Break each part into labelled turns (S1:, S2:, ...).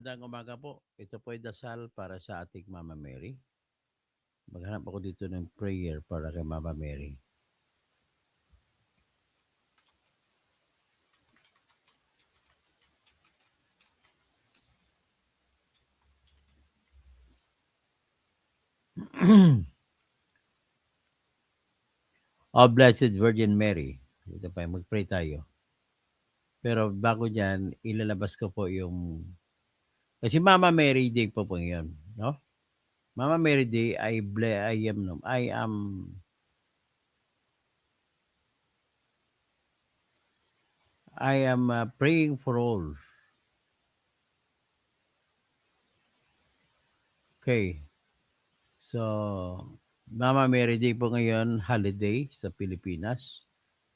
S1: Magandang umaga po. Ito po ay dasal para sa ating Mama Mary. Maghanap ako dito ng prayer para kay Mama Mary. Oh, Blessed Virgin Mary. Ito pa, mag-pray tayo. Pero bago dyan, ilalabas ko po yung... Kasi Mama Mary Day po ngayon, no? Mama Mary Day, I am praying for all. Okay. So, Mama Mary Day po ngayon, holiday sa Pilipinas.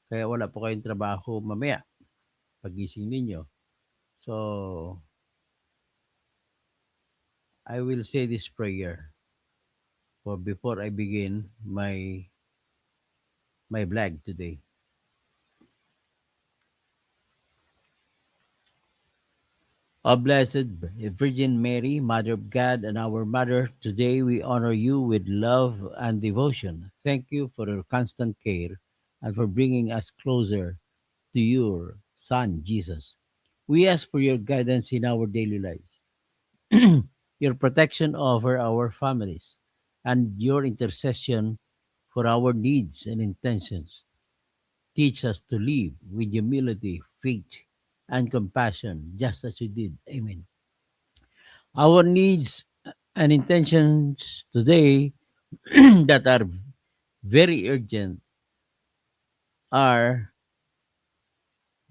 S1: Kaya wala po kayong trabaho mamaya, pagising ninyo. So, I will say this prayer for before I begin my vlog today. O Blessed Virgin Mary, Mother of God and our Mother, today we honor you with love and devotion. Thank you for your constant care and for bringing us closer to your Son, Jesus. We ask for your guidance in our daily lives, your protection over our families, and your intercession for our needs and intentions. Teach us to live with humility, faith, and compassion, just as you did. Amen. Our needs and intentions today that are very urgent are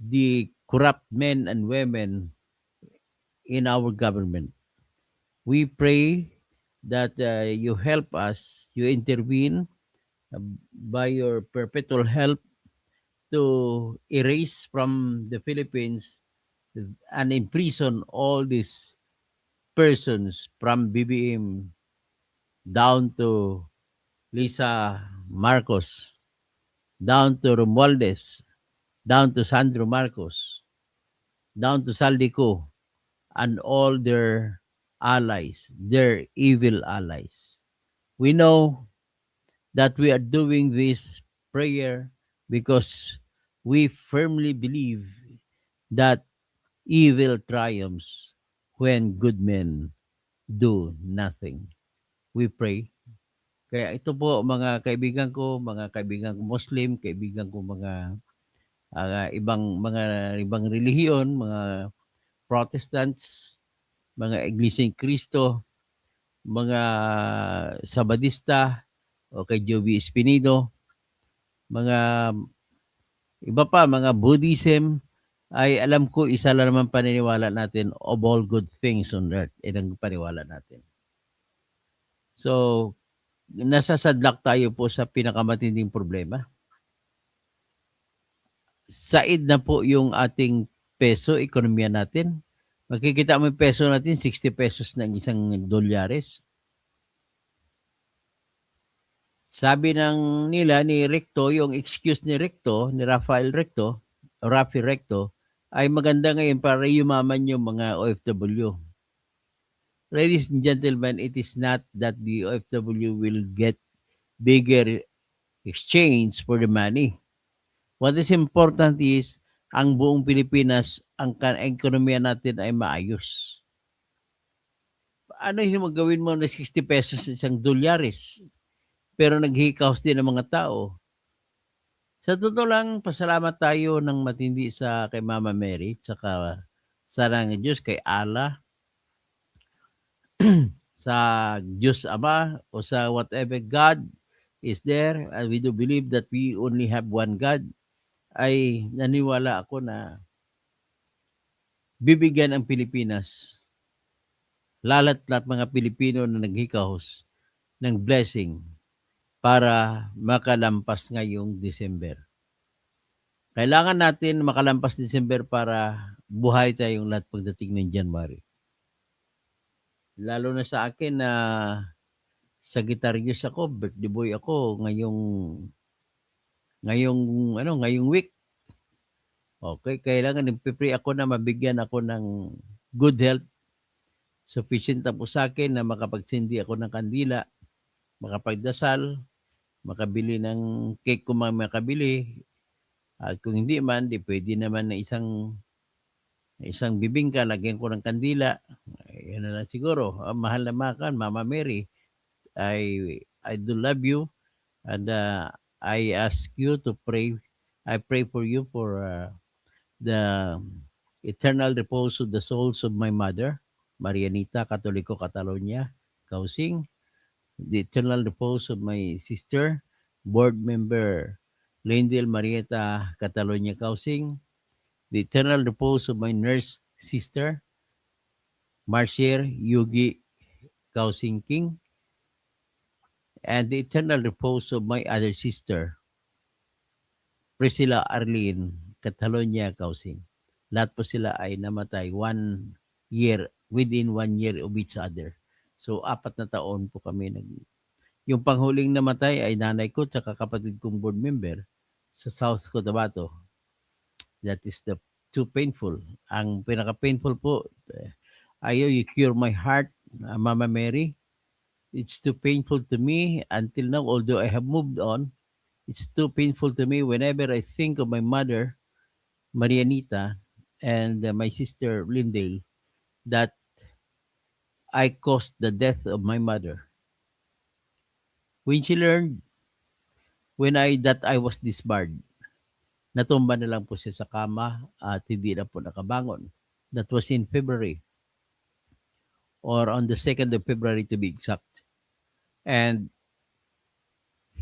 S1: the corrupt men and women in our government. We pray that you help us, you intervene uh, by your perpetual help to erase from the Philippines and imprison all these persons from BBM down to Lisa Marcos, down to Romualdez, down to Sandro Marcos, down to Saldico, and all their allies, their evil allies. We know that we are doing this prayer because we firmly believe that evil triumphs when good men do nothing. We pray. Kaya ito po mga kaibigan ko Muslim, kaibigan ko mga ibang relihiyon, mga Protestants, mga Iglesia ni Cristo, mga Sabadista o kay Jovi Espinido, mga iba pa, mga Buddhism, ay alam ko isa lang naman paniniwala natin of all good things on earth. Yan ang paniwala natin. So, nasasadlak tayo po sa pinakamatinding problema. Said na po yung ating peso, ekonomiya natin. Makikita mo yung peso natin, 60 pesos ng isang dolyares. Sabi ng nila ni Recto, yung excuse ni Recto, ni Rafi Recto, ay maganda ngayon para yumaman yung mga OFW. Ladies and gentlemen, it is not that the OFW will get bigger exchange for the money. What is important is ang buong Pilipinas, ang ekonomiya natin ay maayos. Ano yung magawin mo na 60 pesos isang dolyares? Pero naghihikaos din ang mga tao. Sa totoo lang, pasalamat tayo ng matindi sa kay Mama Mary, tsaka sa ng Diyos, kay Allah, sa Diyos Ama, o sa whatever God is there, and we do believe that we only have one God, ay naniwala ako na bibigyan ang Pilipinas, lalat lahat mga Pilipino na naghikahos ng blessing para makalampas ngayong December. Kailangan natin makalampas December para buhay tayong lahat pagdating ng January. Lalo na sa akin na Sagittarius ako, birthday boy ako ngayong week. Okay, kailangan nagpe-pray ako na mabigyan ako ng good health Sufficient na po sa akin na makapagsindi ako ng kandila, makapagdasal, makabili ng cake kung makabili. At kung hindi man, di pwede naman na isang bibingka, lagyan ko ng kandila. Yan na lang siguro. Mahal na makan, Mama Mary. I do love you, and I ask you to pray. I pray for you for the eternal repose of the souls of my mother, Marianita Catolico Catalonia Causing, the eternal repose of my sister, board member Lindel Marieta Catalonia Causing, the eternal repose of my nurse sister, Marcier Yugi Causing King, and the eternal repose of my other sister, Priscilla Arlene Catalonia Causing. Lahat po sila ay namatay within 1 year of each other. So, 4 na taon po kami yung panghuling namatay ay nanay ko at kapatid kong board member sa South Cotabato. That is the too painful. Ang pinaka-painful po, ayaw you cure my heart, Mama Mary. It's too painful to me until now, although I have moved on. It's too painful to me whenever I think of my mother, Marianita, and my sister, Lindale, that I caused the death of my mother. When she learned that I was disbarred, natumba na lang po siya sa kama at hindi na po nakabangon. That was in February, or on the 2nd of February to be exact. And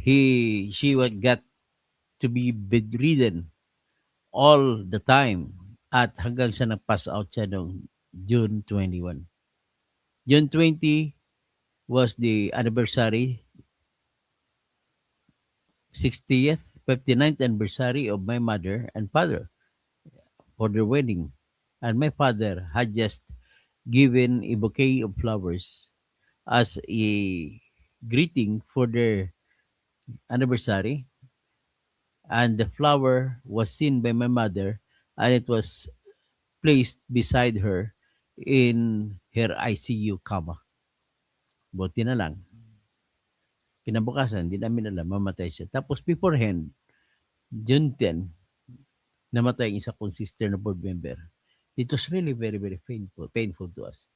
S1: she got to be bedridden all the time at hanggang sa nag-pass out siya noong June 21. June 20 was the anniversary, 60th, 59th anniversary of my mother and father for their wedding. And my father had just given a bouquet of flowers as a greeting for their anniversary. And the flower was seen by my mother, and it was placed beside her in her ICU cama. Buti na lang. Kinabukasan, hindi namin alam, mamatay siya. Tapos beforehand, June 10, namatay isa kong sister na board member. It was really very, very painful to us.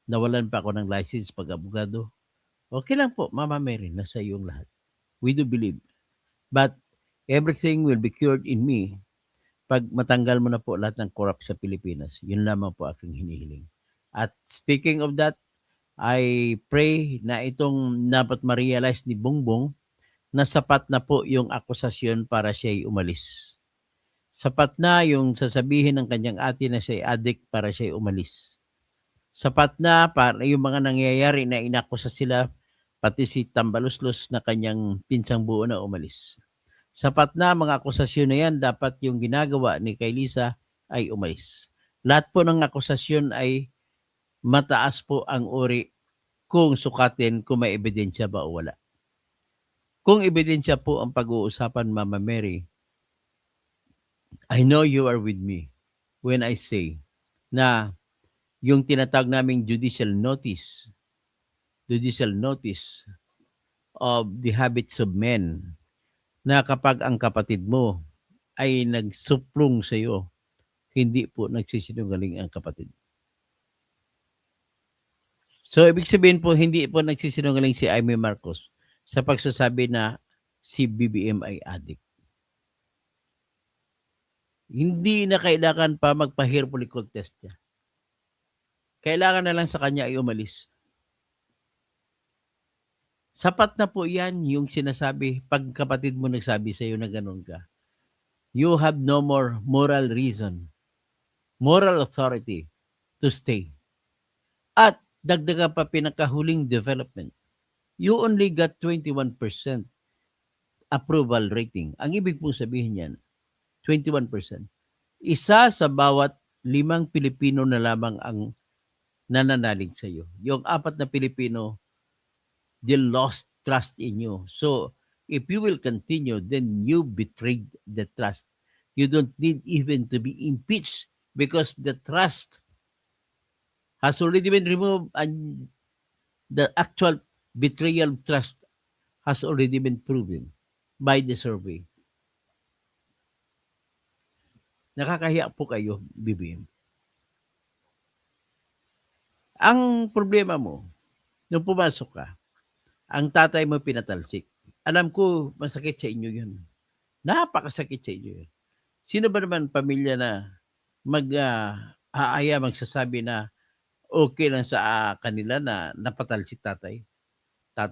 S1: Nawalan pa ako ng license pag-abogado. Okay lang po, Mama Mary, nasa iyong lahat. We do believe. But everything will be cured in me pag matanggal mo na po lahat ng corrupt sa Pilipinas. Yun lamang po aking hinihiling. At speaking of that, I pray na itong dapat ma-realize ni Bongbong na sapat na po yung akusasyon para siya'y umalis. Sapat na yung sasabihin ng kanyang ate na siya'y addict para siya'y umalis. Sapat na para yung mga nangyayari na inakusa sila, pati si Tambaluslos na kanyang pinsang buo na umalis. Sapat na mga akusasyon na yan, dapat yung ginagawa ni kay Lisa ay umalis. Lahat po ng akusasyon ay mataas po ang uri kung sukatin kung may ebidensya ba o wala. Kung ebidensya po ang pag-uusapan, Mama Mary, I know you are with me when I say na yung tinatawag naming judicial notice of the habits of men, na kapag ang kapatid mo ay nagsuplong sa iyo, hindi po nagsisinungaling ang kapatid. So, ibig sabihin po, hindi po nagsisinungaling si Amy Marcos sa pagsasabi na si BBM ay addict. Hindi na kailangan pa magpa-hair follicle test niya. Kailangan na lang sa kanya ay umalis. Sapat na po yan yung sinasabi pag kapatid mo nagsabi sa iyo na ganun ka. You have no more moral reason, moral authority to stay. At dagdagan pa pinakahuling development. You only got 21% approval rating. Ang ibig pong sabihin yan, 21%. Isa sa bawat 5 Pilipino na lamang ang nananalig sa iyo. Yung 4 na Pilipino, they lost trust in you. So, if you will continue, then you betrayed the trust. You don't need even to be impeached because the trust has already been removed and the actual betrayal of trust has already been proven by the survey. Nakakahiya po kayo, BBM. Ang problema mo, nung pumasok ka, ang tatay mo pinatalsik. Alam ko, masakit sa inyo yun. Napakasakit sa inyo yun. Sino ba naman pamilya na aaya magsasabi na okay lang sa kanila na napatalsik tatay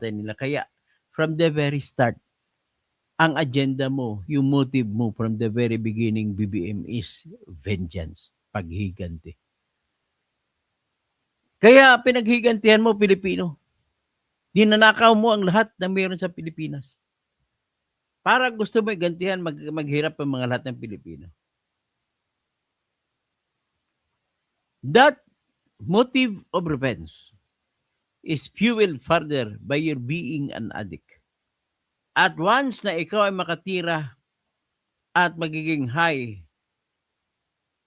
S1: nila. Kaya, from the very start, ang agenda mo, yung motive mo from the very beginning, BBM, is vengeance, paghiganti. Kaya pinaghigantihan mo, Pilipino. Dinanakaw mo ang lahat na mayroon sa Pilipinas. Para gusto mo igantihan, maghirap ang mga lahat ng Pilipino. That motive of revenge is fueled further by your being an addict. At once na ikaw ay makatira at magiging high,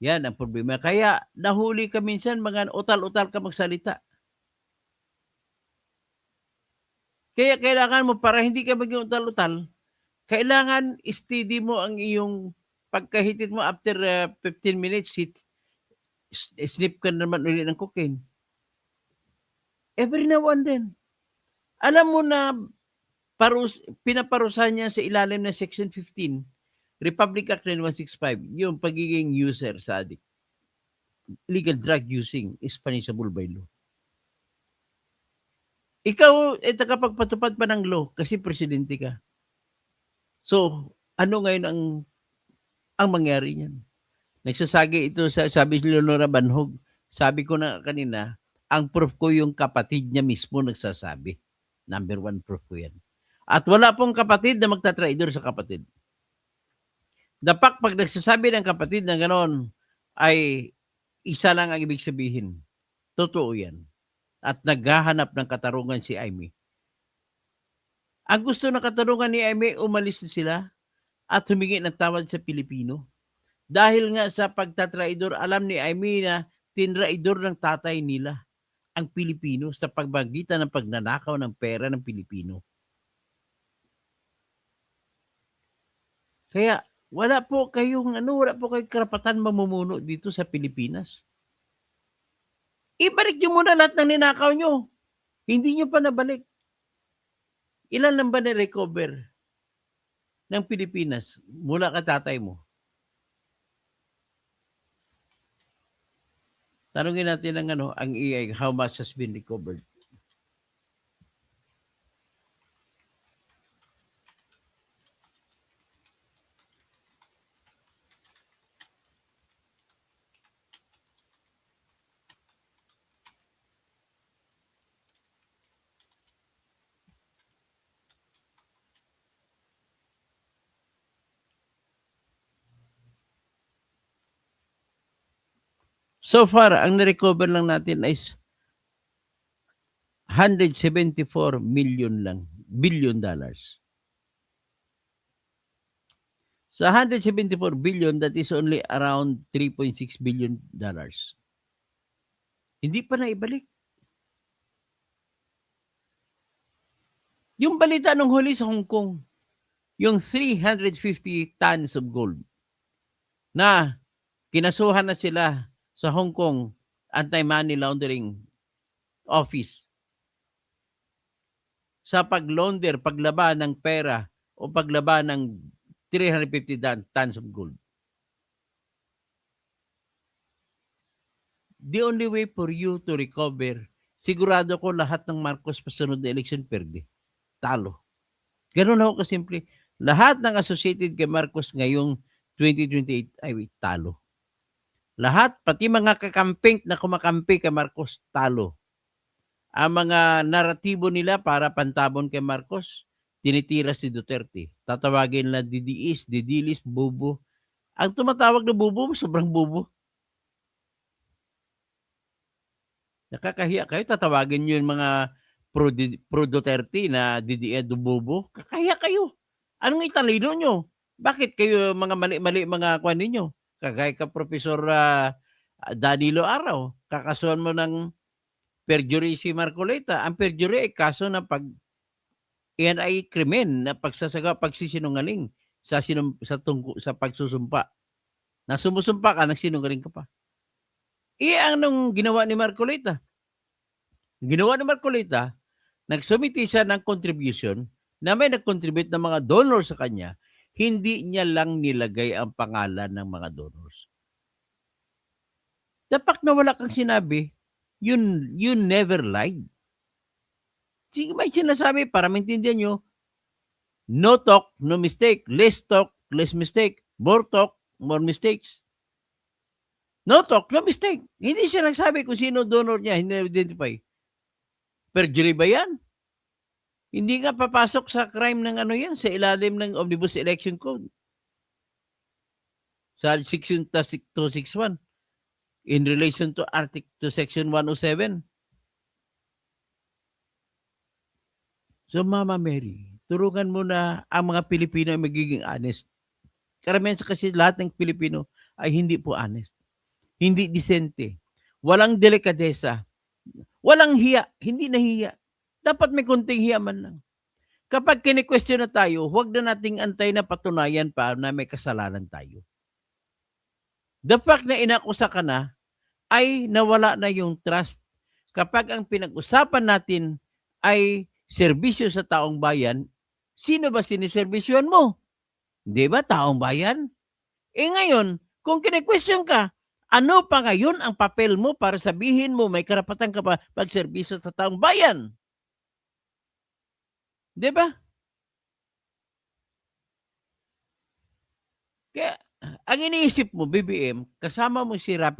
S1: yan ang problema. Kaya nahuli ka minsan, mga utal-utal ka magsalita. Kaya kailangan mo, para hindi ka maging utal-utal, kailangan steady mo ang iyong pagkahitit mo after 15 minutes, snip ka naman ulit ng cocaine. Every now and then. Alam mo na pinaparusahan niya sa ilalim ng Section 15, Republic Act 9165, yung pagiging user sa addict. Illegal drug using is punishable by law. Ikaw ay tagapagpatupad pa ng law kasi presidente ka. So, ano ngayon ang mangyari niyan? Nagsasagi ito, sabi ni Leonora Banhog, sabi ko na kanina, ang proof ko yung kapatid niya mismo nagsasabi. Number 1 proof ko yan. At wala pong kapatid na magtatraidor sa kapatid. Dapat pag nagsasabi ng kapatid na gano'n, ay isa lang ang ibig sabihin. Totoo yan. At naghahanap ng katarungan si Amy. Ang gusto ng katarungan ni Amy, umalis na sila at humingi ng tawad sa Pilipino. Dahil nga sa pagtatraidor, alam ni Amy na tinraidor ng tatay nila ang Pilipino sa pagbagitan ng pagnanakaw ng pera ng Pilipino. Kaya wala po kayong karapatan mamumuno dito sa Pilipinas. Ibalik nyo muna lahat ng ninakaw nyo. Hindi nyo pa nabalik. Ilan lang ba na-recover ng Pilipinas mula ka tatay mo? Tanungin natin ang EI, how much has been recovered? So far, ang na-recover lang natin is 174 million lang, billion dollars. Sa 174 billion, that is only around 3.6 billion dollars. Hindi pa na ibalik. Yung balita nung huli sa Hong Kong, yung 350 tons of gold na kinasuhan na sila sa Hong Kong Anti-Money Laundering Office sa paglaba ng pera o paglaba ng 350 tons of gold. The only way for you to recover, sigurado ko lahat ng Marcos pasunod na election perde. Talo. Ganun ako kasimple. Lahat ng associated kay Marcos ngayong 2028 ay talo. Lahat, pati mga kakamping na kumakampi kay Marcos, talo. Ang mga naratibo nila para pantabon kay Marcos, tinitira si Duterte. Tatawagin na didiis, didilis, bubo. Ang tumatawag na bubo, sobrang bubo. Nakakahiya kayo, tatawagin nyo yung mga pro-Duterte na didiis, bubo. Kakahiya kayo. Anong italino nyo? Bakit kayo mga mali-mali mga kwan ninyo? Kagaya ka Professor Danilo Araw, kakasuhan mo ng perjury si Marcoleta. Ang perjury ay kaso na iyan ay krimen na pagsisinungaling sa pagsusumpa. Na sumusumpa ka, nagsinungaling ka pa. Iyan ang ginawa ni Marcoleta. Ginawa ni Marcoleta, nagsumiti siya ng contribution na may nag-contribute ng mga donor sa kanya, hindi niya lang nilagay ang pangalan ng mga donors. Dapat na wala kang sinabi, you never lied. Sige, may sinasabi para maintindihan nyo, no talk, no mistake. Less talk, less mistake. More talk, more mistakes. No talk, no mistake. Hindi siya nagsabi kung sino donor niya, hindi na-identify. Perjury ba yan? Hindi nga papasok sa crime ng ano yan, sa ilalim ng Omnibus Election Code. Sa Section 261 in relation to Section 107. So, Mama Mary, turukan mo na ang mga Pilipino ay magiging honest. Karamihan kasi lahat ng Pilipino ay hindi po honest. Hindi disente. Walang delikadesa. Walang hiya. Hindi nahiya. Dapat may kunting hiya man lang. Kapag kini-question na tayo, huwag na nating antay na patunayan pa na may kasalanan tayo. The fact na inakusa ka na, ay nawala na yung trust. Kapag ang pinag-usapan natin ay serbisyo sa taong bayan, sino ba siniservisyon mo? Di ba, taong bayan? Ngayon, kung kine-question ka, ano pa ngayon ang papel mo para sabihin mo may karapatan ka pa pagserbisyo sa taong bayan? Di ba? Kaya, ang iniisip mo, BBM, kasama mo si Ralph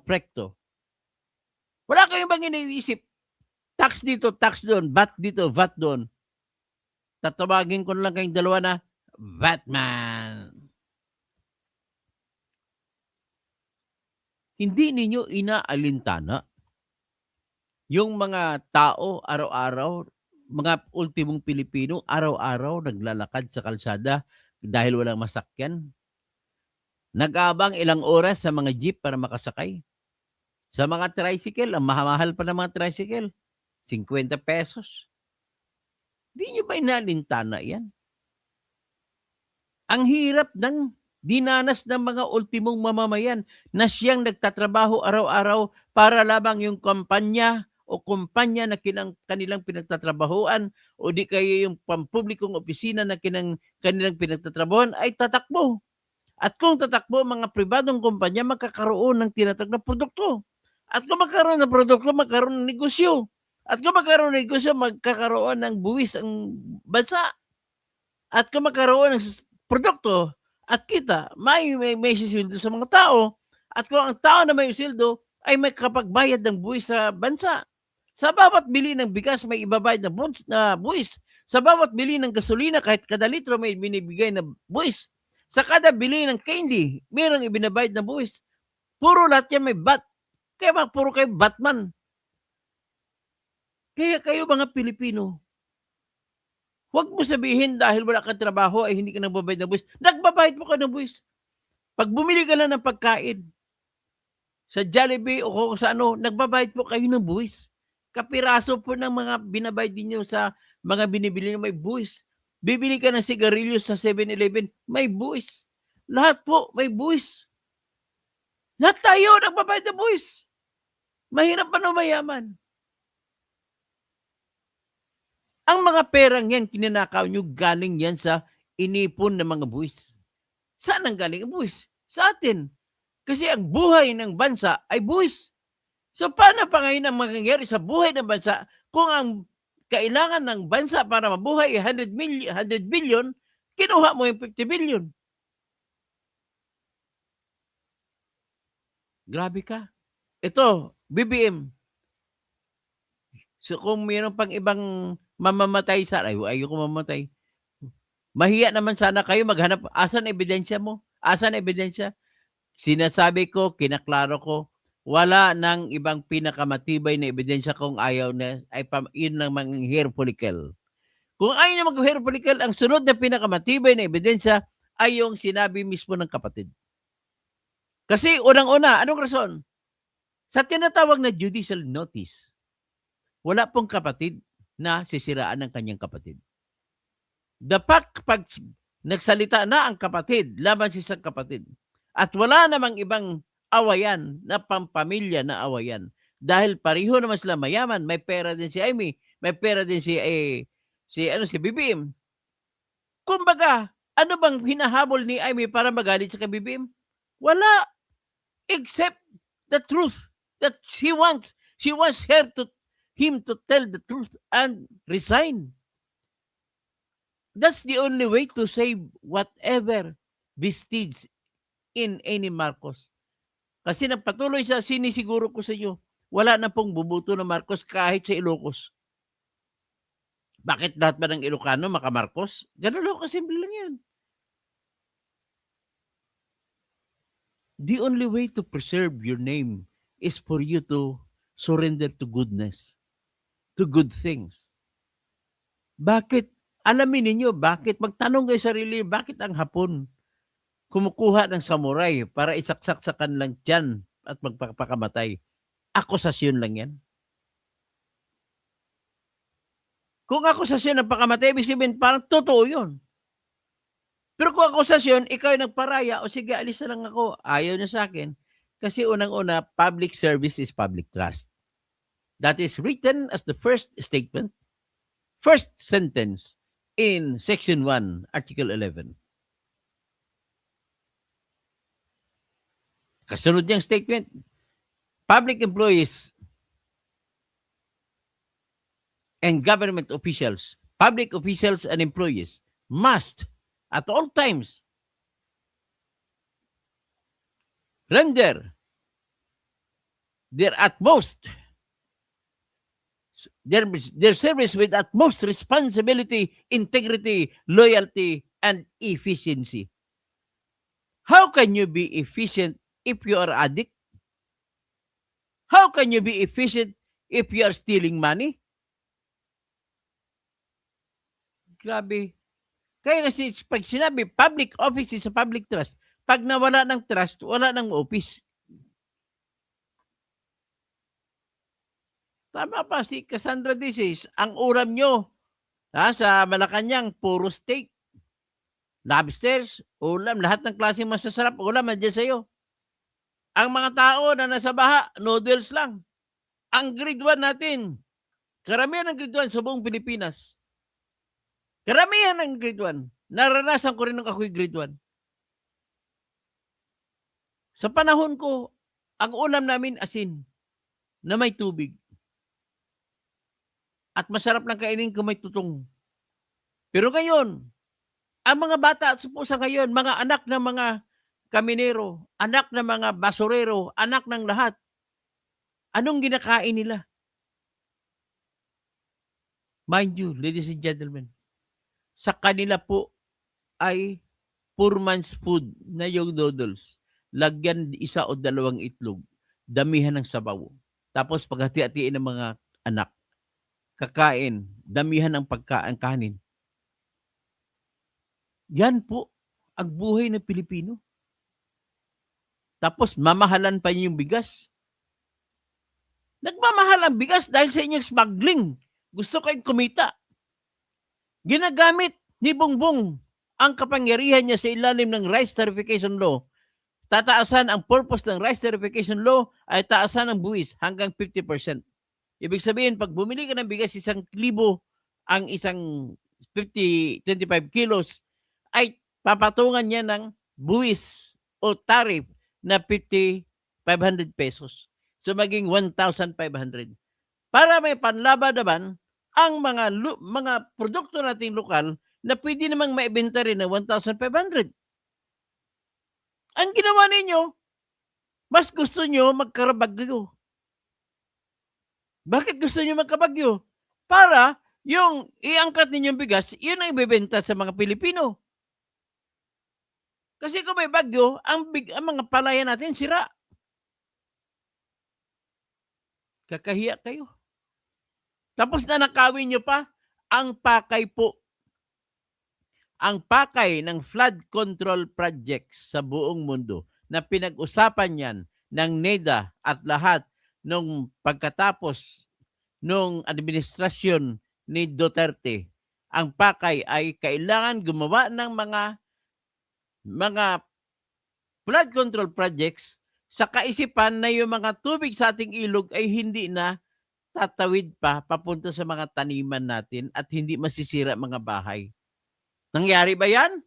S1: Recto. Wala kayong bang iniisip? Tax dito, tax doon, VAT dito, VAT doon. Tatawagin ko lang kayong dalawa na Batman. Hindi ninyo inaalintana yung mga tao araw-araw, mga ultimong Pilipino, araw-araw naglalakad sa kalsada dahil walang masakyan. Nag-aabang ilang oras sa mga jeep para makasakay. Sa mga tricycle, ang mahal pa ng mga tricycle, 50 pesos. Di nyo ba inalintana yan? Ang hirap ng dinanas ng mga ultimong mamamayan na siyang nagtatrabaho araw-araw para lamang yung kumpanya na kanilang pinagtatrabahuan o di kaya yung pampublikong opisina na kanilang pinagtatrabahuan ay tatakbo. At kung tatakbo mga pribadong kumpanya, magkakaroon ng tinatag na produkto. At kung magkaroon ng produkto, magkaroon ng negosyo. At kung magkaroon ng negosyo, magkakaroon ng buwis ang bansa. At kung magkaroon ng produkto at kita, may sisildo sa mga tao. At kung ang tao na may sildo ay may kapagbayad ng buwis sa bansa. Sa bawat bili ng bigas, may ibabayad na buwis. Sa bawat bili ng gasolina, kahit kada litro may binibigay na buwis. Sa kada bili ng candy, mayroong ibinabayad na buwis. Puro lahat yan may bat. Kaya puro kayo Batman. Kaya kayo mga Pilipino, huwag mo sabihin dahil wala kang trabaho ay hindi ka nagbabayad ng buwis. Nagbabayad mo ka ng buwis. Pag bumili ka lang ng pagkain sa Jollibee o kung sa ano, nagbabayad po kayo ng buwis. Kapiraso po ng mga binabayad ninyo sa mga binibili nyo may buwis. Bibili ka ng sigarilyo sa 7-Eleven, may buwis. Lahat po may buwis. Lahat tayo nagbabayad ng buwis. Mahirap pa no mayaman. Ang mga perang yan, kinanakaw nyo, galing yan sa inipon ng mga buwis. Saan ang galing ang buwis? Sa atin. Kasi ang buhay ng bansa ay buwis. So paano pa ngayon ang mangyayari sa buhay ng bansa kung ang kailangan ng bansa para mabuhay 100 billion, kinuha mo yung 50 billion. Grabe ka. Ito, BBM. So kung mayroon pang ibang mamamatay ayoko mamatay. Mahiya naman sana kayo maghanap. Asan ebidensya mo? Asan ebidensya? Sinasabi ko, kinaklaro ko, wala nang ibang pinakamatibay na ebidensya kung ayaw na, yun lang mga hair follicle. Kung ayaw na mag-hair follicle, ang sunod na pinakamatibay na ebidensya ay yung sinabi mismo ng kapatid. Kasi unang-una, anong rason? Sa tinatawag na judicial notice, wala pong kapatid na sisiraan ng kanyang kapatid. The fact, pag nagsalita na ang kapatid laban sa isang kapatid at wala namang ibang awayan na pampamilya na awayan dahil pareho naman sila mayaman, may pera din si Amy, may pera din si BBM. Kumbaga, ano bang hinahabol ni Amy para magalit sa kay BBM? Wala, except the truth that she wants him to tell the truth and resign. That's the only way to save whatever vestige in any Marcos. Kasi nagpatuloy siya, sinisiguro ko sa inyo, wala na pong bubuto ng Marcos kahit sa Ilocos. Bakit lahat ba ng Ilocano maka-Marcos? Ganun lang, kasimple lang yan. The only way to preserve your name is for you to surrender to goodness, to good things. Bakit? Alamin ninyo, bakit? Magtanong kayo sarili, bakit ang Hapon kumukuha ng samurai para isaksak sa kanilang tiyan at magpapakamatay? Akusasyon lang yan. Kung akusasyon ng pakamatay, ibig sabihin parang totoo yun. Pero kung akusasyon, ikaw yung nagparaya, o sige, alis na lang ako, ayaw niya sa akin. Kasi unang-una, public service is public trust. That is written as the first statement, first sentence in Section 1, Article 11. Kasunod niyang statement, public employees and government officials, public officials and employees must at all times render their service with utmost responsibility, integrity, loyalty, and efficiency. How can you be efficient if you are addict? How can you be efficient if you are stealing money? Grabe. Kaya kasi pag sinabi public office is a public trust, pag nawala ng trust, wala ng office. Tama pa si Cassandra Dices, ang ulam nyo sa Malacanang, puro steak, lobsters, ulam, lahat ng klaseng masasarap, ulam nandiyan sa'yo. Ang mga tao na nasa baha, noodles lang. Ang grade 1 natin, karamihan ng grade 1 sa buong Pilipinas. Karamihan ng grade 1. Naranasan ko rin nung ako'y grade 1. Sa panahon ko, ang ulam namin asin na may tubig. At masarap lang kainin kung may tutong. Pero ngayon, ang mga bata at sa ngayon, mga anak ng mga kaminero, anak ng mga basurero, anak ng lahat, anong ginakain nila? Mind you, ladies and gentlemen, sa kanila po ay poor man's food na yung noodles. Lagyan 1 o 2 itlog. Damihan ng sabaw. Tapos paghati-hatiin ng mga anak. Kakain. Damihan ng kanin. Yan po ang buhay ng Pilipino. Tapos mamahalan pa niyo yung bigas. Nagmamahal ang bigas dahil sa inyong smuggling. Gusto kayong kumita. Ginagamit ni Bongbong ang kapangyarihan niya sa ilalim ng Rice Tariffication Law. Tataasan ang purpose ng Rice Tariffication Law ay taasan ang buwis hanggang 50%. Ibig sabihin, pag bumili ka ng bigas 1,000, ang isang 25 kilos, ay papatungan niya ng buwis o tarif na 500 pesos. So maging 1,500. Para may panlaban naman ang mga produkto nating lokal na pwede namang maibenta rin ng 1,500. Ang ginawa ninyo, mas gusto nyo magkarabagyo. Bakit gusto nyo magkabagyo? Para yung iangkat ninyong bigas, yun ang ibebenta sa mga Pilipino. Kasi kung may bagyo, ang mga palaya natin sira. Kakahiya kayo. Tapos nanakawin nyo pa ang pakay po. Ang pakay ng flood control projects sa buong mundo na pinag-usapan yan ng NEDA at lahat nung pagkatapos nung administrasyon ni Duterte, ang pakay ay kailangan gumawa ng mga flood control projects sa kaisipan na yung mga tubig sa ating ilog ay hindi na tatawid pa papunta sa mga taniman natin at hindi masisira mga bahay. Nangyari ba yan?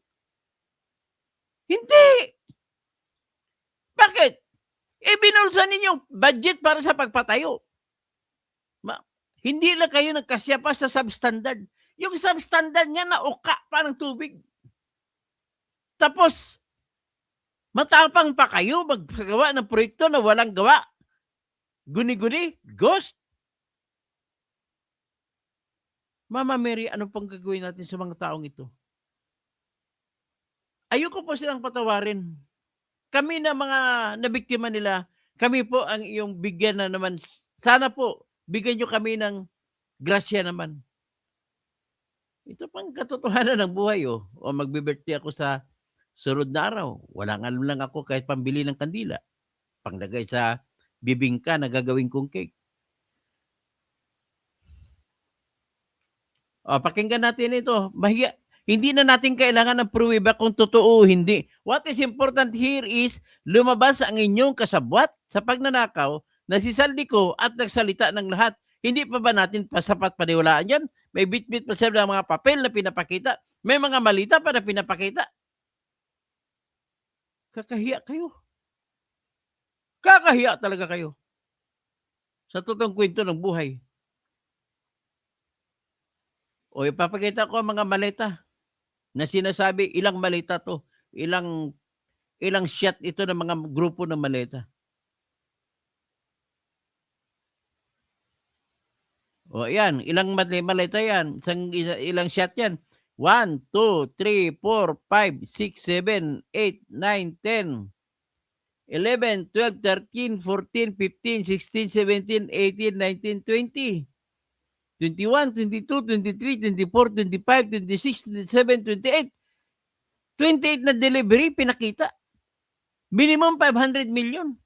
S1: Hindi! Bakit? Binulsan ninyong budget para sa pagpatayo. Hindi lang kayo nagkasya pa sa substandard. Yung substandard niya nauka pa ng tubig. Tapos, matapang pa kayo magpagawa ng proyekto na walang gawa. Guni-guni, ghost. Mama Mary, ano pang gagawin natin sa mga taong ito? Ayoko po silang patawarin. Kami na mga nabiktima nila, kami po ang iyong bigyan na naman. Sana po, bigyan nyo kami ng grasya naman. Ito pang katotohanan ng buhay, oh. O magbe-birthday ako sa sunod na araw. Walang alam lang ako kahit pambili ng kandila. Panglagay sa bibingka na gagawin kong cake. O, pakinggan natin ito. Hindi na natin kailangan ng pruweba kung totoo o hindi. What is important here is lumabas ang inyong kasabwat sa pagnanakaw na si Saldico at nagsalita ng lahat. Hindi pa ba natin sapat paniwalaan yan? May bit-bit pa siya ng mga papel na pinapakita. May mga malita pa na pinapakita. Kakahiya kayo. Kakahiya talaga kayo. Sa totoong kwento ng buhay. O ipapakita ko ang mga maleta na sinasabi, ilang maleta to, ilang shot ito ng mga grupo ng maleta. O yan, ilang maleta yan, ilang shot yan. 1, 2, 3, 4, 5, 6, 7, 8, 9, 10, 11, 12, 13, 14, 15, 16, 17, 18, 19, 20. 21, 22, 23, 24, 25, 26, 27, 28. 28 na delivery, pinakita. Minimum 500 million.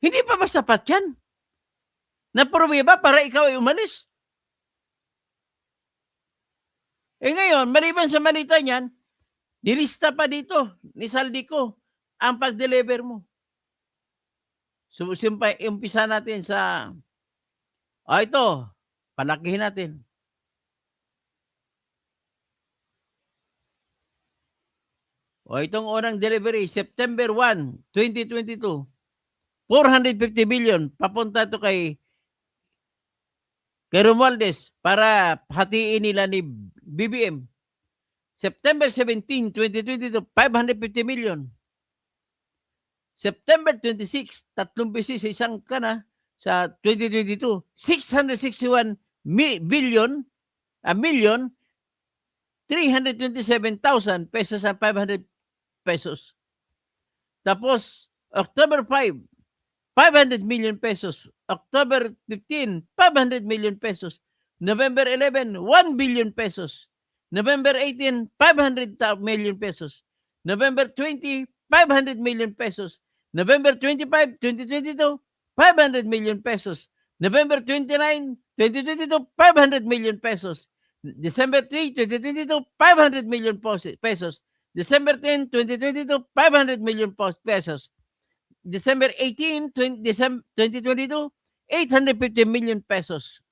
S1: Hindi pa ba sapat yan? Napruweba para ikaw ay umalis. Ngayon, maliban sa malita niyan, nilista pa dito ni Saldico ang pag-deliver mo. So, umpisa natin sa ito, palakihin natin. Itong unang delivery, September 1, 2022. 450 billion. Papunta ito kay Romualdez para hatiin nila ni BBM. September 17, 2022, 550 million. September 26, 3 beses sa isang sa 2022, 661 million, 327,000 pesos at 500 pesos. Tapos, October 5, 500 million pesos. October 15, 500 million pesos. November 11, 1 billion pesos. November 18, 500 million pesos. November 20, 500 million pesos. November 25, 2022, 500 million pesos. November 29, 2022, 500 million pesos. December 3, 2022, 500 million pesos. December 10, 2022, 500 million pesos. December 18, 2022, 850 million pesos.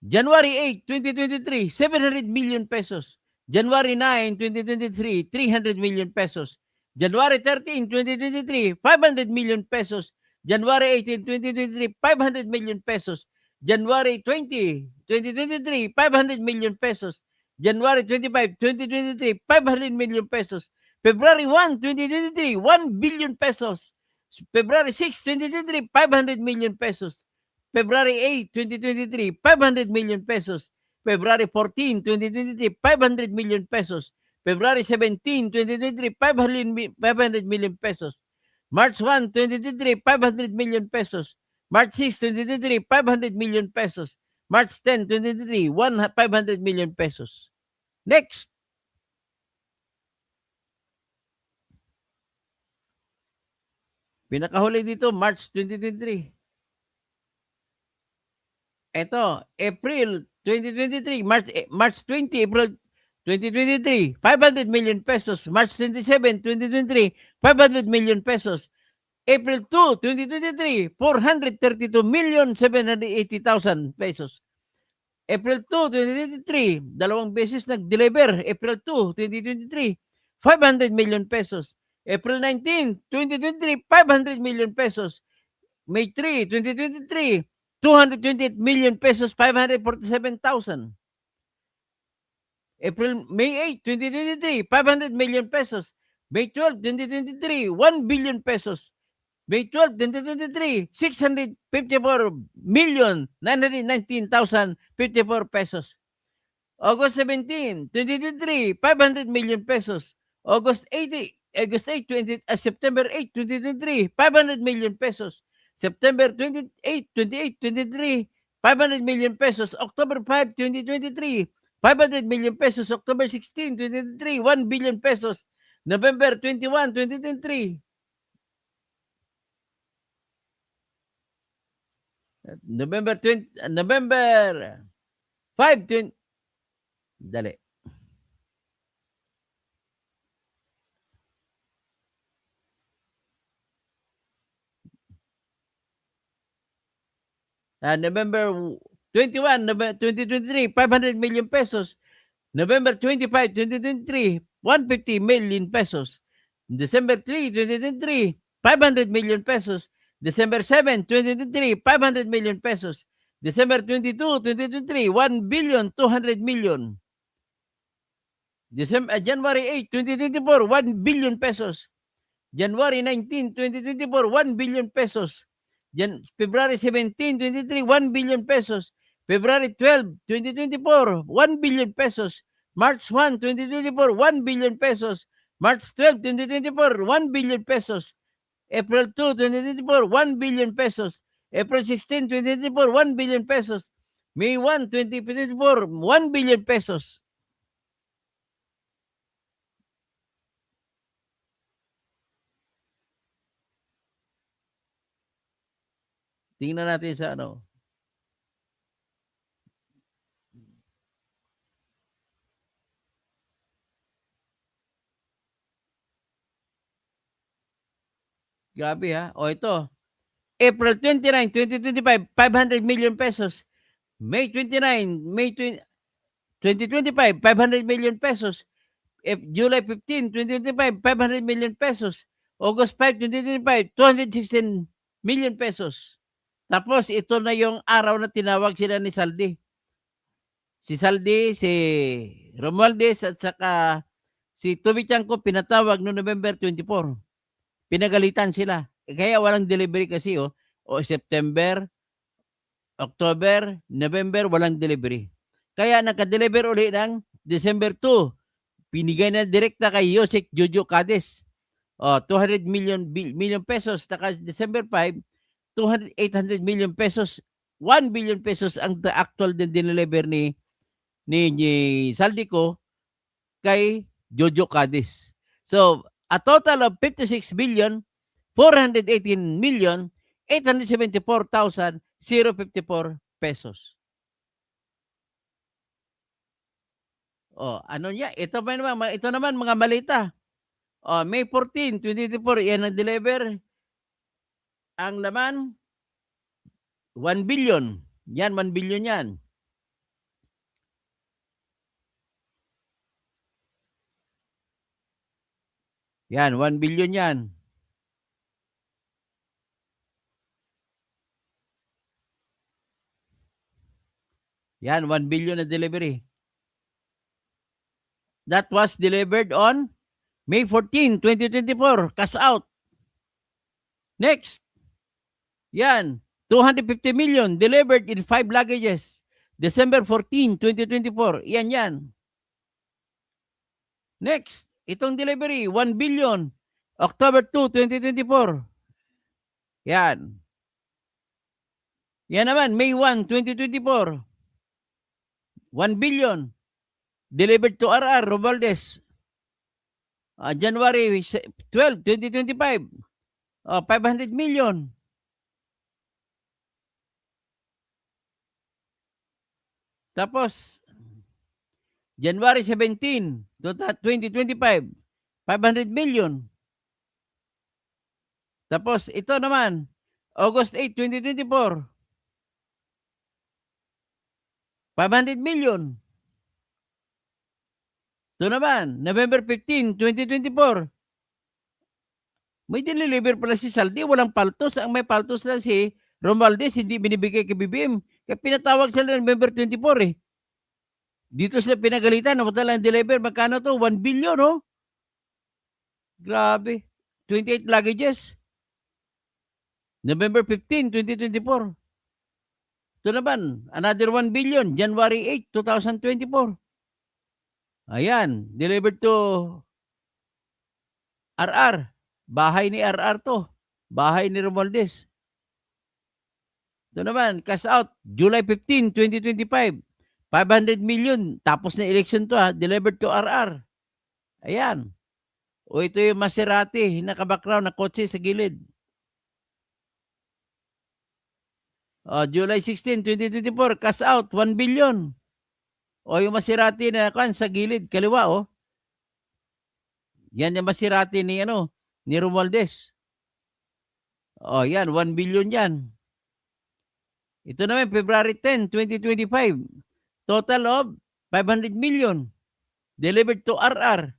S1: January 8, 2023, 700 million pesos. January 9, 2023, 300 million pesos. January 13, 2023, 500 million pesos. January 18, 2023, 500 million pesos. January 20, 2023, 500 million pesos. January 25, 2023, 500 million pesos. February 1, 2023, 1 billion pesos. February 6, 2023, 500 million pesos. February 8, 2023, 500 million pesos. February 14, 2023, 500 million pesos. February 17, 2023, 500 million pesos. March 1, 2023, 500 million pesos. March 6, 2023, 500 million pesos. March 10, 2023, 500 million pesos. Next. Pinakahuli dito, March 2023. Ito, April 2023, March 20, April 2023, 500 million pesos. March 27, 2023, 500 million pesos. April 2, 2023, 432,780,000 pesos. April 2, 2023, dalawang beses nag-deliver. April 2, 2023, 500 million pesos. April 19, 2023, 500 million pesos. May 3, 2023, 228 million pesos, 547,000. May 8, 2023, 500 million pesos. May 12, 2023, 1 billion pesos. May 12, 2023, 654,919,054 pesos. August 17, 2023, 500 million pesos. August 8, September 8, 2023, 500 million pesos. September 28, 23, 500 million pesos. October 5, 2023, 500 million pesos. October 16, 2023, 1 billion pesos. November 21, 2023, November 5, 20, dali. November 21, 2023, 500 million pesos. November 25, 2023, 150 million pesos. December 3, 2023, 500 million pesos. December 7, 2023, 500 million pesos. December 22, 2023, 1 billion 200 million. January 8, 2024, 1 billion pesos. January 19, 2024, 1 billion pesos. February 17, 2023, 1 billion pesos. February 12, 2024, 1 billion pesos. March 1, 2024, 1 billion pesos. March 12, 2024, 1 billion pesos. April 2, 2024, 1 billion pesos. April 16, 2024, 1 billion pesos. May 1, 2024, 1 billion pesos. Tingnan natin sa ano. Grabe ha. O ito, April 29, 2025, 500 million pesos. May 29, May 2025, 500 million pesos. July 15, 2025, 500 million pesos. August 5, 2025, 216 million pesos. Tapos ito na yung araw na tinawag sila ni Saldi. Si Saldi, si Romualdez at saka si Toby Chanko pinatawag noong November 24. Pinagalitan sila. Kaya walang delivery kasi o September, October, November, walang delivery. Kaya naka-deliver uli ng December 2. Binigay na direkta kay Yosek Jojo Cades. 200 million pesos. Taka December 5, 800 million pesos. 1 billion pesos ang the actual din dineliver ni Saldico kay Jojo Cades. So, a total of 56 billion 418 million 874,054 pesos. Ano niya? Ito naman mga malita. May 14, 2024, yan ang deliver. Ang laman 1 billion. Yan 1 billion yan. Yan 1 billion yan. Yan 1 billion na delivery. That was delivered on May 14, 2024. Cash out. Next. Yan. 250 million delivered in 5 luggages. December 14, 2024. Yan. Next. Itong delivery, 1 billion. October 2, 2024. Yan. Yan naman, May 1, 2024. 1 billion. Delivered to RR Romualdez. January 12, 2025. 500 million. Tapos, January 17, 2025, 500 million. Tapos, ito naman, August 8, 2024, 500 million. Ito naman, November 15, 2024, may dineliver pala si Saldi, walang paltos. Ang may paltos lang si Romualdez, hindi binibigay kay BBM. Kaya pinatawag sila November 24 eh. Dito sila pinagalitan, napatala ang deliver. Magkano to? 1 billion, oh. Grabe. 28 luggages. November 15, 2024. Ito naman, another 1 billion, January 8, 2024. Ayan, delivered to RR. Bahay ni RR to. Bahay ni Romualdez. Ito naman, cash out, July 15, 2025. 500 million. Tapos na election to ha. Delivered to RR. Ayan. O ito yung Maserati. Naka-background na kotse sa gilid. July 16, 2024. Cash out, 1 billion. O yung Maserati na sa gilid. Kaliwa oh. Yan yung Maserati ni ni Romualdez. Yan. 1 billion yan. Ito naman, February 10, 2025. Total of 500 million. Delivered to RR.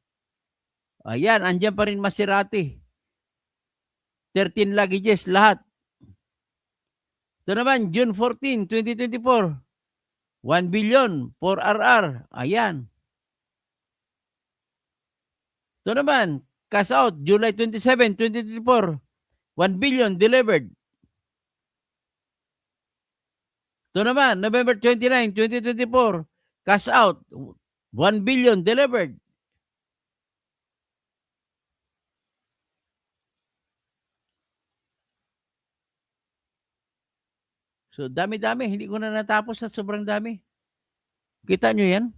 S1: Ayan, andyan pa rin Maserati. 13 luggages, lahat. Ito naman, June 14, 2024. 1 billion for RR. Ayan. Ito naman, cash out, July 27, 2024. 1 billion delivered. Ito naman, November 29, 2024. Cash out, 1 billion delivered. So, dami-dami. Hindi ko na natapos at sobrang dami. Kita nyo yan?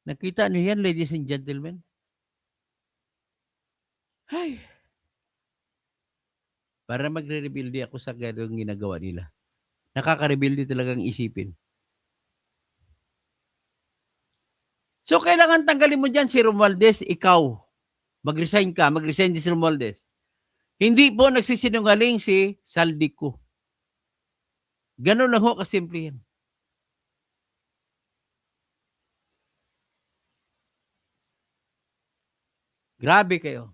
S1: Nakita nyo yan, ladies and gentlemen? Ay. Para magre-rebuild ako sa ganung ginagawa nila. Nakaka-rebuild talagang isipin. So, kailangan tanggalin mo dyan si Romualdez, ikaw. Mag-resign ka. Mag-resign din si Romualdez. Hindi po nagsisinungaling si Saldico. Ganun lang ho kasimple yan. Grabe kayo.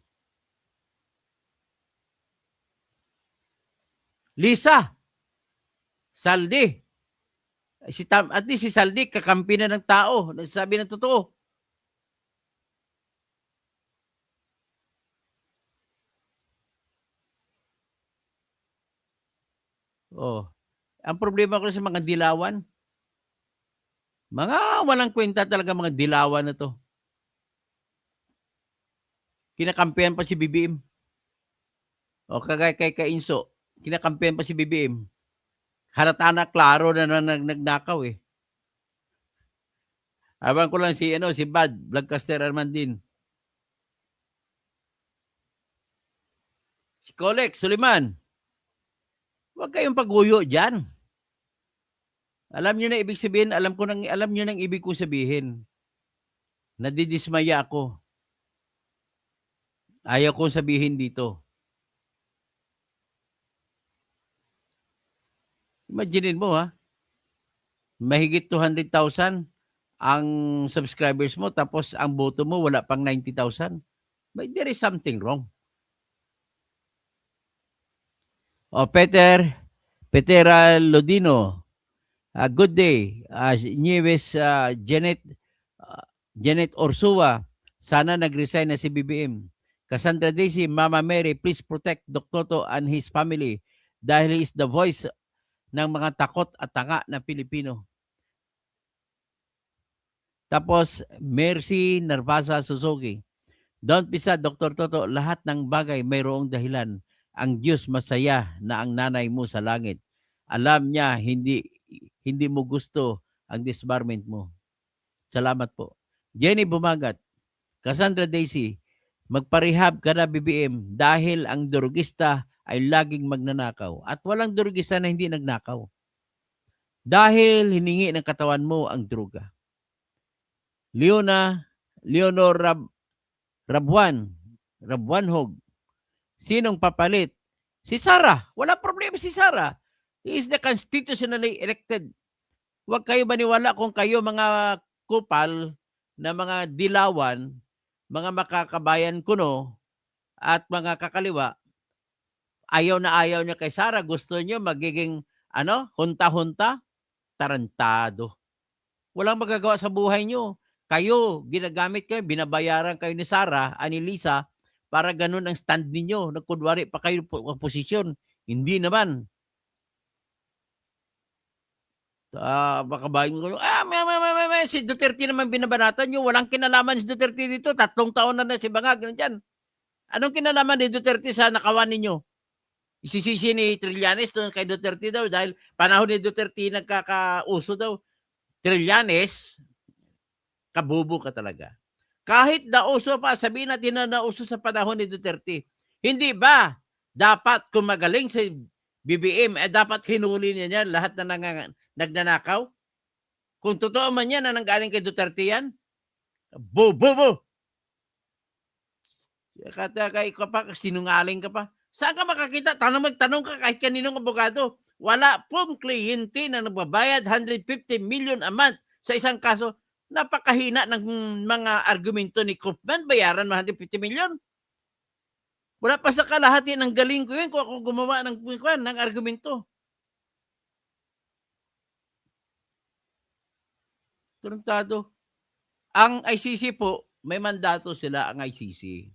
S1: Lisa. Saldi. At least si Saldi, kakampi na ng tao. Nagsasabi ng totoo. Ang problema ko sa mga dilawan, mga walang kwenta talaga mga dilawan na to. Kinakampihan pa si BBM. Kagaya kay Kainso, kinakampihan pa si BBM. Halata na, klaro na nagnakaw eh. Habang ko lang si Bad, Vlogcaster Armandin. Si Colec Suliman. Huwag kayong paguyo dyan. Alam niyo na ibig sabihin, alam niyo nang ibig kong sabihin. Nadidismaya ako. Ayaw kong sabihin dito. Imaginin mo ha. Mahigit 200,000 ang subscribers mo tapos ang boto mo wala pang 90,000. But there is something wrong. Petera Lodino. Good day. Nieves Janet Orsua. Sana nag-resign na si BBM. Cassandra Daisy, Mama Mary, please protect Dr. Toto and his family dahil he is the voice ng mga takot at tanga na Pilipino. Tapos, Mercy Narvasa Suzuki. Don't be sad, Dr. Toto. Lahat ng bagay mayroong dahilan. Ang Diyos masaya na ang nanay mo sa langit. Alam niya, hindi mo gusto ang disbarment mo. Salamat po. Jenny Bumagat. Cassandra Daisy. Magparehab ka na, BBM, dahil ang drugista ay laging magnanakaw at walang drugista na hindi nagnakaw. Dahil hiningi ng katawan mo ang droga. Leonor Rabuanhog. Sinong papalit? Si Sara. Wala problema si Sara. He is the constitutionally elected. Huwag kayo maniwala kung kayo mga kupal na mga dilawan, mga makakabayan kuno, at mga kakaliwa, ayaw na ayaw niya kay Sara. Gusto niyo magiging hunta-hunta? Tarantado. Walang magagawa sa buhay niyo. Kayo, ginagamit kayo, binabayaran kayo ni Sara, ni Lisa, para ganun ang stand ninyo. Nagkunwari pa kayo posisyon. Hindi naman. Makabayan ko, si Duterte naman binabanatan nyo. Walang kinalaman si Duterte dito. 3 taon na si Bangag. Nandyan. Anong kinalaman ni Duterte sa nakawan ninyo? Isisisi ni Trillanes doon kay Duterte daw dahil panahon ni Duterte nagkakauso daw. Trillanes, kabubo ka talaga. Kahit nauso pa, sabihin natin na nauso sa panahon ni Duterte. Hindi ba dapat kung magaling si BBM, dapat hinuli niya yan lahat na nagnanakaw? Kung totoo man yan na nanggaling kay Duterte yan, bobo! Kata kay ka pa, sinungaling ka pa. Saan ka makakita? Magtanong ka kahit kaninong abogado. Wala pong kliyente na nagbabayad 150 million a month sa isang kaso. Napakahina ng mga argumento ni Kaufman. Bayaran 150 million. Wala pa sa kalahati ng galing ko yun kung ako gumawa ng argumento. Turntado. Ang ICC po, may mandato sila ang ICC.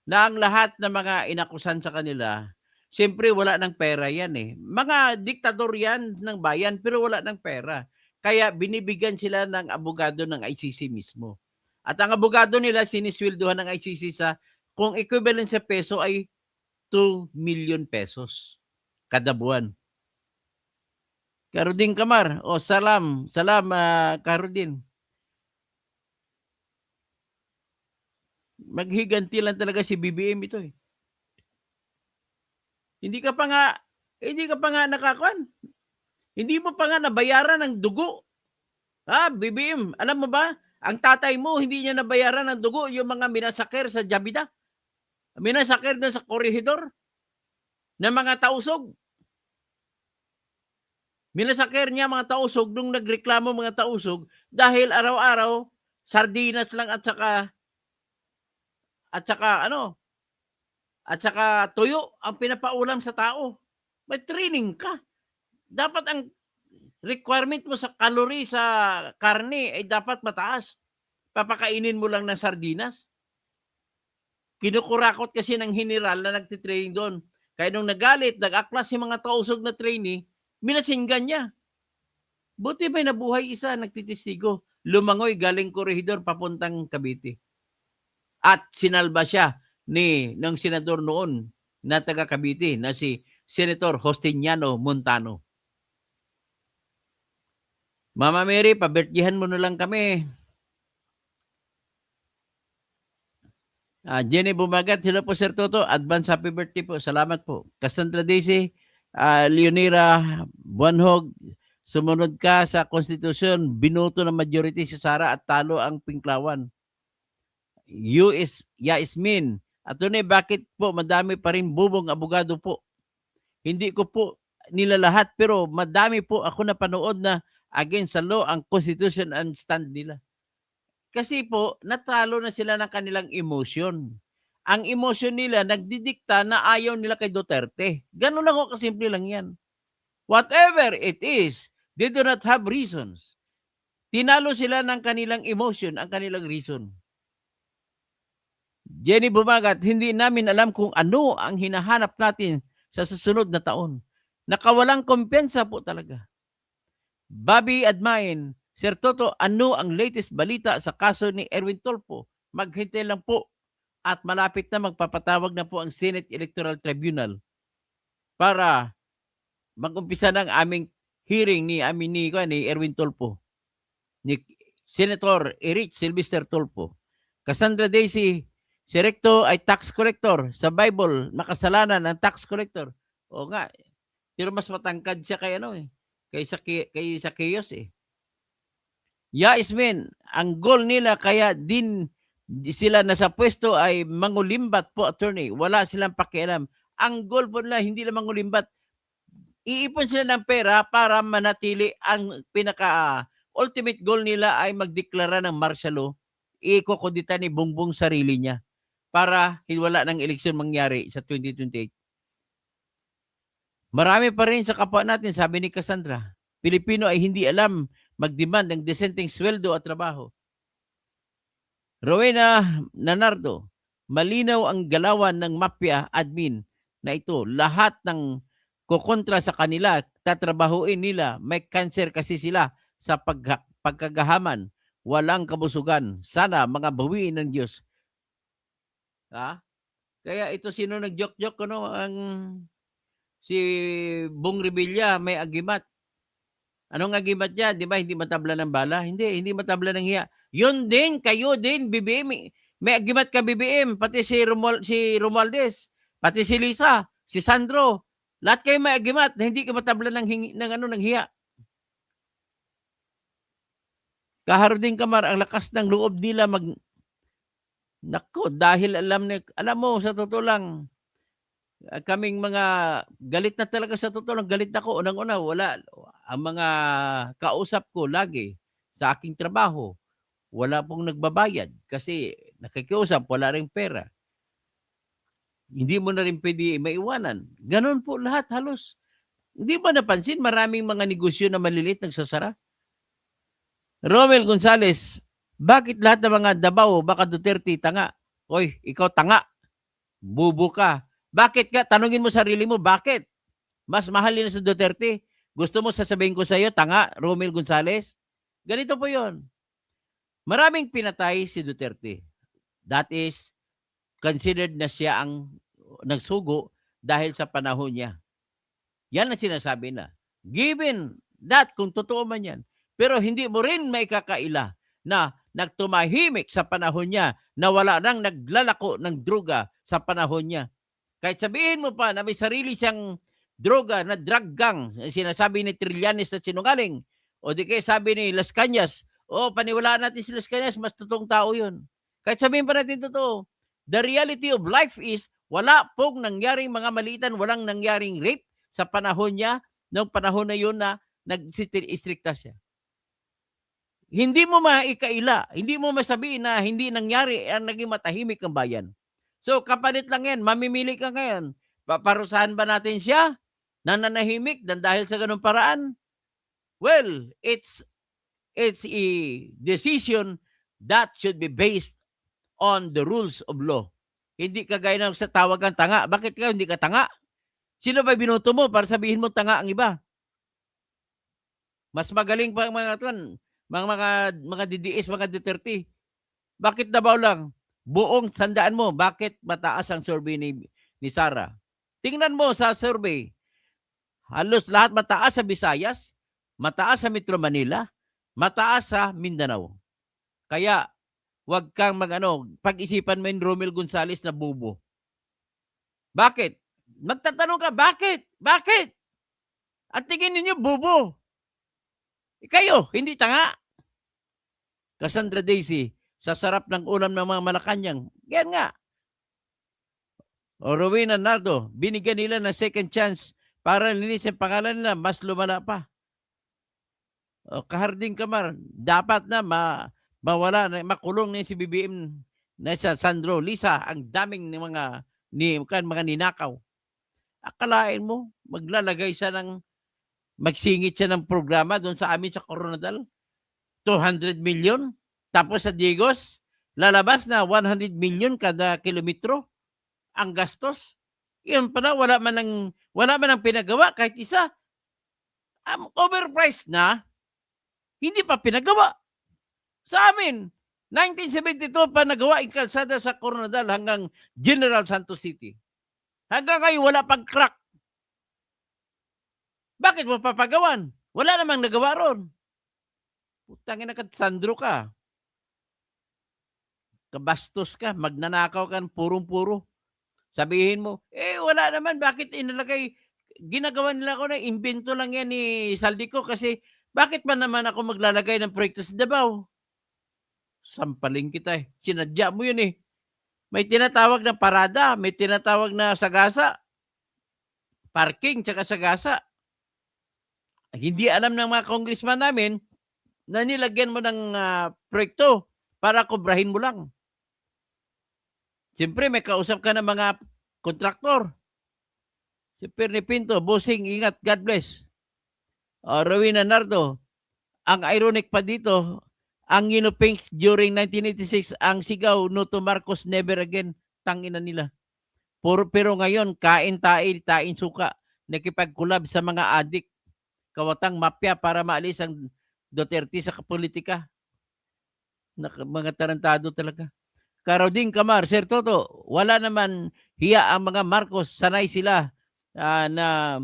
S1: Na ang lahat ng mga inakusan sa kanila, siyempre wala ng pera yan eh. Mga diktador yan ng bayan pero wala ng pera. Kaya binibigyan sila ng abogado ng ICC mismo. At ang abogado nila sinisweldohan ng ICC sa, kung equivalent sa peso ay 2 million pesos kada buwan. Karudin Kamar, salam Karudin. Maghiganti lang talaga si BBM ito eh. Hindi ka pa nga nakakuan. Hindi mo pa nga nabayaran ng dugo. BBM, alam mo ba? Ang tatay mo, hindi niya nabayaran ng dugo yung mga minasaker sa Jabida. Minasaker doon sa korehidor ng mga tausog. Minasaker niya mga tausog nung nagreklamo mga tausog dahil araw-araw sardinas lang at saka tuyo ang pinapaulam sa tao. May training ka. Dapat ang requirement mo sa calorie sa karne ay dapat mataas. Papakainin mo lang ng sardinas. Kinukurakot kasi ng general na nagtitraining doon. Kaya nung nagalit, nag-aklas si mga tausog na trainee, minasinggan niya. Buti may nabuhay isa, nagtitistigo. Lumangoy galing korehidor papuntang Cavite. At sinalba siya ng senador noon na taga Cavite na si Senator Justiniano Montano. Mama Mary, pabirthdayan mo na lang kami. Jenny Bumagat, hello po Sir Toto. Advance happy birthday po. Salamat po. Cassandra Daisy, Leonira Buanhog, sumunod ka sa konstitusyon, binoto ng majority si Sara at talo ang Pinklawan. Yasmin, Attorney, bakit po madami pa rin bubong abogado po? Hindi ko po nila lahat pero madami po ako napanood na against sa law ang constitution and stand nila. Kasi po, natalo na sila ng kanilang emotion. Ang emotion nila, nagdidikta na ayaw nila kay Duterte. Ganun lang ako, kasimple lang yan. Whatever it is, they do not have reasons. Tinalo sila ng kanilang emotion, ang kanilang reason. Jenny Bumagat, hindi namin alam kung ano ang hinahanap natin sa susunod na taon. Nakawalang kumpiyansa po talaga. Bobby Admain, Sir Toto, ano ang latest balita sa kaso ni Erwin Tulfo? Maghintay lang po at malapit na magpapatawag na po ang Senate Electoral Tribunal para mag-umpisa ng aming hearing ni Erwin Tulfo, ni Senator Erich Sylvester Tulfo. Cassandra Daisy, Si Recto ay tax collector. Sa Bible, makasalanan ang tax collector. O nga, pero mas matangkad siya kay ano eh. Kay Zacchaeus eh. Yasmin, ang goal nila kaya din sila nasa pwesto ay mangulimbat po, attorney. Wala silang pakialam. Ang goal po nila hindi lang mangulimbat. Iipon sila ng pera para manatili. Ang pinaka ultimate goal nila ay magdeklara ng martial law. Ikokodita ni Bongbong sarili niya para wala ng eleksyon mangyari sa 2028. Marami pa rin sa kapwa natin, sabi ni Cassandra, Pilipino ay hindi alam mag-demand ng decenteng sweldo at trabaho. Rowena Nanardo, malinaw ang galawan ng mafia admin na ito. Lahat ng kukontra sa kanila, tatrabahuin nila, may cancer kasi sila sa pagkagahaman. Walang kabusugan. Sana mga bawiin ng Diyos. Ha? Kaya ito sino nag-joke-joke, ano, si Bong Revilla may agimat. Anong agimat niya? Di ba hindi matabla ng bala? Hindi matabla ng hiya. Yun din, kayo din, BBM. May agimat ka BBM, pati si Romualdez, pati si Lisa, si Sandro. Lahat kayo may agimat na hindi ka matabla ng hiya. Kaharding Kamar, ang lakas ng loob nila Nako, dahil alam mo, sa totoo lang, kaming mga galit na talaga sa totoo lang, galit ako. Unang-una, wala. Ang mga kausap ko lagi sa aking trabaho, wala pong nagbabayad kasi nakikiusap, wala ring pera. Hindi mo na rin pwede maiwanan. Ganon po lahat halos. Hindi ba napansin, maraming mga negosyo na maliliit nagsasara? Romel Gonzales, bakit lahat ng mga Davao, baka Duterte, tanga? Oy, ikaw tanga. Bubo ka. Bakit ka? Tanungin mo sarili mo, bakit? Mas mahal yun sa Duterte. Gusto mo sasabihin ko sa iyo, tanga, Romel Gonzales? Ganito po yon. Maraming pinatay si Duterte. That is, considered na siya ang nagsugo dahil sa panahon niya. Yan ang sinasabi na. Given that, kung totoo man yan, pero hindi mo rin may kakaila na nagtumahimik sa panahon niya na wala nang naglalako ng droga sa panahon niya. Kahit sabihin mo pa na may sarili siyang droga na drug gang, sinasabi ni Trillanes na sinungaling, o di kaya sabi ni Las Cañas, paniwalaan natin si Las Cañas, mas totoong tao yun. Kahit sabihin pa natin totoo, the reality of life is, wala pong nangyaring mga maliitan, walang nangyaring rape sa panahon niya, noong panahon na yun na nag-istrikta siya. Hindi mo maikaila, hindi mo masabihin na hindi nangyari ang naging matahimik ang bayan. So, kapalit lang yan, mamimili ka ngayon. Paparusahan ba natin siya na nanahimik dahil sa ganung paraan? Well, it's a decision that should be based on the rules of law. Hindi kagaya ng sa tawagan tanga. Bakit ka hindi ka tanga? Sino ba binoto mo para sabihin mo tanga ang iba? Mas magaling pa ang mga tuan, mga DDS, mga Duterte. Bakit Davao lang? Buong tandaan mo, bakit mataas ang survey ni Sara? Tingnan mo sa survey. Halos lahat mataas sa Visayas, mataas sa Metro Manila, mataas sa Mindanao. Kaya, wag kang pag-isipan mo yung Romel Gonzales na bubo. Bakit? Magtatanong ka, bakit? Bakit? At tingin ninyo, bubo. Kayo, hindi tanga. Cassandra Daisy, sa sarap ng ulam ng mga Malacanang. Yan nga. O Rowena Nardo, binigyan nila ng second chance para linis ang pangalan nila, mas lumala pa. O Kaharding Kamar, dapat na mawala, makulong na si BBM na sa Sandro. Lisa, ang daming mga ninakaw. Akalain mo, maglalagay siya magsingit siya ng programa doon sa amin sa Coronadal. 200 million. Tapos sa Diegos, lalabas na 100 million kada kilometro ang gastos. Yun pala, wala man ang pinagawa kahit isa. Overpriced na, hindi pa pinagawa. Sa amin, 1972 pa nagawa ang kalsada sa Coronadal hanggang General Santos City. Hanggang ngayon, wala pang crack. Bakit mo papagawan? Wala namang nagawa ron. Putangin na Sandro ka. kabastos ka, magnanakaw ka, purong-puro. Sabihin mo, wala naman, bakit inalagay, ginagawa nila ko na, invento lang yan ni Saldico kasi bakit ba naman ako maglalagay ng proyekto sa Davao? Sampaling kita eh. Sinadya mo yun eh. May tinatawag na parada, may tinatawag na sagasa, parking, tsaka sagasa. Hindi alam ng mga congressman namin na nilagyan mo ng proyekto para kubrahin mo lang. Siyempre, may kausap ka ng mga kontraktor. Si Perni Pinto, bossing, ingat, God bless. Rowena Nardo, ang ironic pa dito, ang ginuping during 1986, ang sigaw, no to Marcos, never again, tangina nila. Pero ngayon, kain suka, nakipag-collab sa mga adik, kawatang mafia para maalis ang Duterte sa politika. Mga tarantado talaga. Karoding Kamar, Sir Toto, wala naman hiya ang mga Marcos, sanay sila na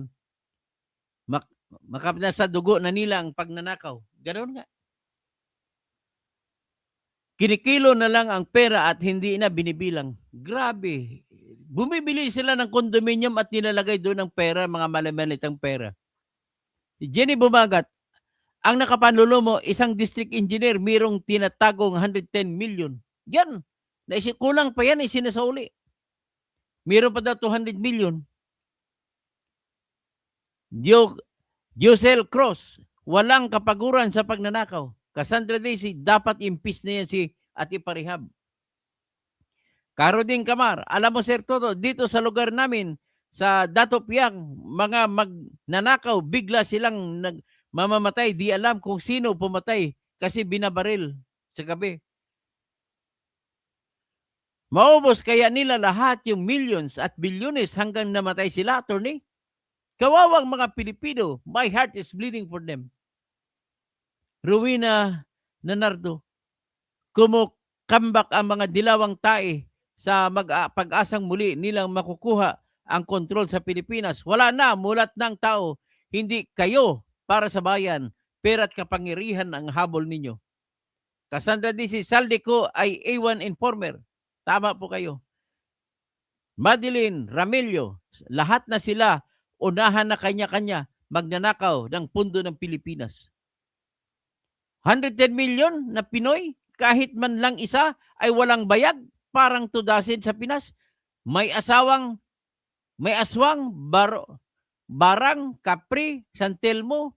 S1: makapna sa dugo na nila ang pagnanakaw. Ganoon nga. Kinikilo na lang ang pera at hindi na binibilang. Grabe. Bumibili sila ng condominium at nilalagay doon ng pera, mga malamalitang pera. Jenny Bumagat, ang nakapanlulo mo, isang district engineer, mayroong tinatagong 110 million. Yan. Kulang pa yan, sinasauli. Mayroon pa daw 200 million. Josel Cross, walang kapaguran sa pagnanakaw. Cassandra Daisy, dapat impis na yan at iparehab. Karoding Kamar, alam mo Sir Toto, dito sa lugar namin, sa Dato Piang, mga magnanakaw, bigla silang mamamatay. Di alam kung sino pumatay kasi binabaril sa gabi. Maubos kaya nila lahat yung millions at bilyones hanggang namatay sila, attorney? Kawawang mga Pilipino, my heart is bleeding for them. Rowena Nanardo, kumukambak ang mga dilawang tae sa pag-asang muli nilang makukuha ang kontrol sa Pilipinas. Wala na, mulat ng tao, hindi kayo para sa bayan, pera at kapangyarihan ang habol ninyo. Cassandra D.C. Saldico ay A1 informer. Tama po kayo. Madeline Ramillo, lahat na sila, unahan na kanya-kanya, magnanakaw ng pundo ng Pilipinas. 110 million na Pinoy, kahit man lang isa ay walang bayag, parang tudasin sa Pinas. May aswang, barang, Capri, San Telmo.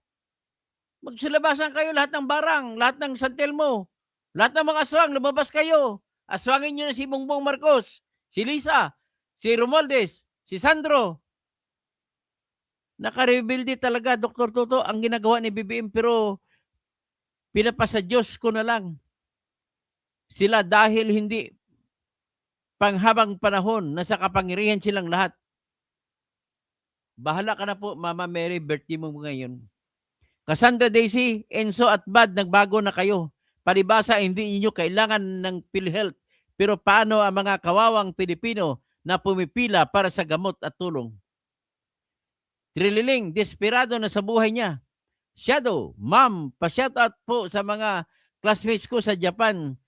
S1: Magsilabasan kayo lahat ng barang, lahat ng San Telmo. Lahat ng mga aswang, lumabas kayo. Aswangin nyo na si Bongbong Marcos, si Lisa, si Romualdez, si Sandro. Naka-rebuildi talaga, Dr. Toto, ang ginagawa ni BBM, pero pinapasa Diyos ko na lang. Sila dahil hindi panghabang panahon, nasa kapangyarihan silang lahat. Bahala ka na po, Mama Mary, birthday mo ngayon. Cassandra Daisy, Enzo at Bad, nagbago na kayo. Palibasa, hindi niyo kailangan ng PhilHealth. Pero paano ang mga kawawang Pilipino na pumipila para sa gamot at tulong? Trililing, desperado na sa buhay niya. Shadow, ma'am, pa-shoutout po sa mga classmates ko sa Japan.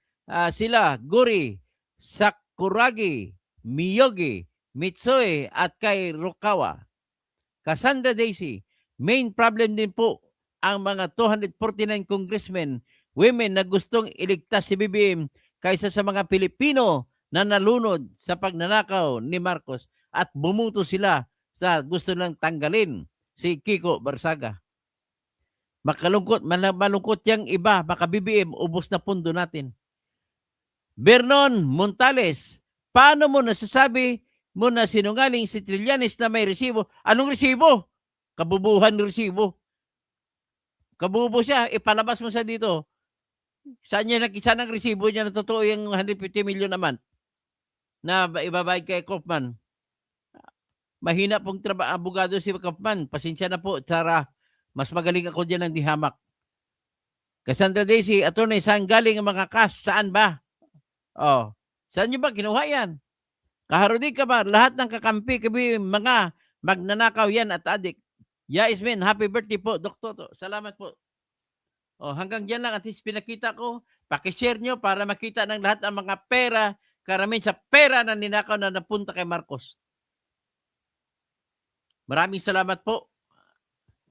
S1: Sila, Guri, Sakuragi, Miyogi, Mitsue, at kay Rukawa. Cassandra Daisy, main problem din po ang mga 249 congressmen, women na gustong iligtas si BBM kaysa sa mga Pilipino na nalunod sa pagnanakaw ni Marcos at bumuto sila sa gusto lang tanggalin si Kiko Barsaga. Malungkot yang iba, baka BBM, ubos na pundo natin. Vernon Montales, paano mo nasasabi mo na sinungaling si Trillanes na may resibo? Anong resibo? Kabubuhan ng resibo. Kabubo siya, ipalabas mo sa dito. Saan ang resibo niya na totoo yung 150 million naman na ibabayad kay Kaufman? Mahina pong abogado si Kaufman. Pasensya na po, Sarah. Mas magaling ako dyan ng dihamak. Cassandra Daisy, attorney, saan galing ang mga cash? Saan ba? Saan nyo ba kinuha yan? Kaharudi ka ba? Lahat ng kakampi, mga magnanakaw yan at adik. Yaismin, happy birthday po, Dr. Toto. Salamat po. Hanggang dyan lang, at least pinakita ko Paki-share nyo para makita ng lahat ang mga pera, karamihan sa pera na ninakaw na napunta kay Marcos. Maraming salamat po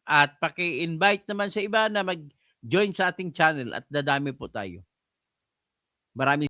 S1: at paki-invite naman sa iba na mag-join sa ating channel at dadami po tayo. Maraming